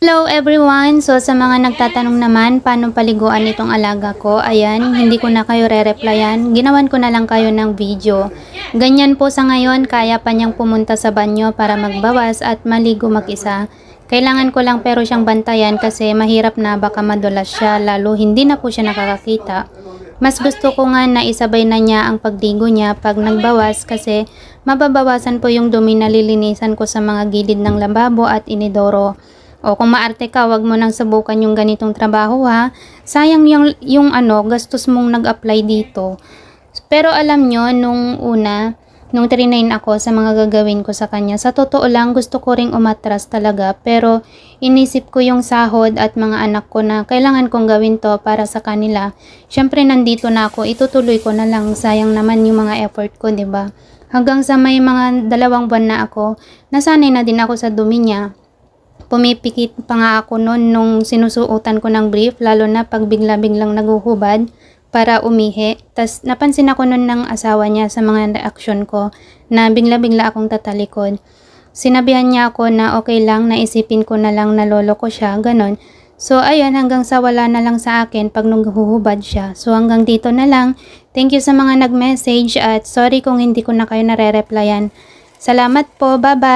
Hello everyone! So sa mga nagtatanong naman paano paliguan itong alaga ko, ayan, hindi ko na kayo re-replyan, ginawan ko na lang kayo ng video. Ganyan po sa ngayon, kaya pa niyang pumunta sa banyo para magbawas at maligo mag-isa. Kailangan ko lang pero siyang bantayan kasi mahirap na baka madulas siya, lalo hindi na po siya nakakakita. Mas gusto ko nga na isabay na niya ang pagdigo niya pag nagbawas kasi mababawasan po yung dumi na lilinisan ko sa mga gilid ng lababo at inidoro. O kung maarte ka, wag mo nang subukan yung ganitong trabaho ha. Sayang yung gastos mong nag-apply dito. Pero alam nyo, nung trinain ako sa mga gagawin ko sa kanya, sa totoo lang gusto ko ring umatras talaga. Pero inisip ko yung sahod at mga anak ko na kailangan kong gawin to para sa kanila. Syempre nandito na ako, itutuloy ko na lang. Sayang naman yung mga effort ko, 'di ba? Hanggang sa may mga 2 buwan na ako, nasanay na din ako sa dumi niya. Pumipikit pa nga ako noon nung sinusuotan ko ng brief, lalo na pag bigla-biglang naguhubad para umihi. Tas napansin ako noon ng asawa niya sa mga reaksyon ko na bigla-bigla akong tatalikod. Sinabihan niya ako na okay lang, naisipin ko na lang na lolo ko siya, ganon. So ayun, hanggang sa wala na lang sa akin pag naghuhubad siya. So hanggang dito na lang. Thank you sa mga nag-message at sorry kung hindi ko na kayo nare-replyan. Salamat po, bye-bye!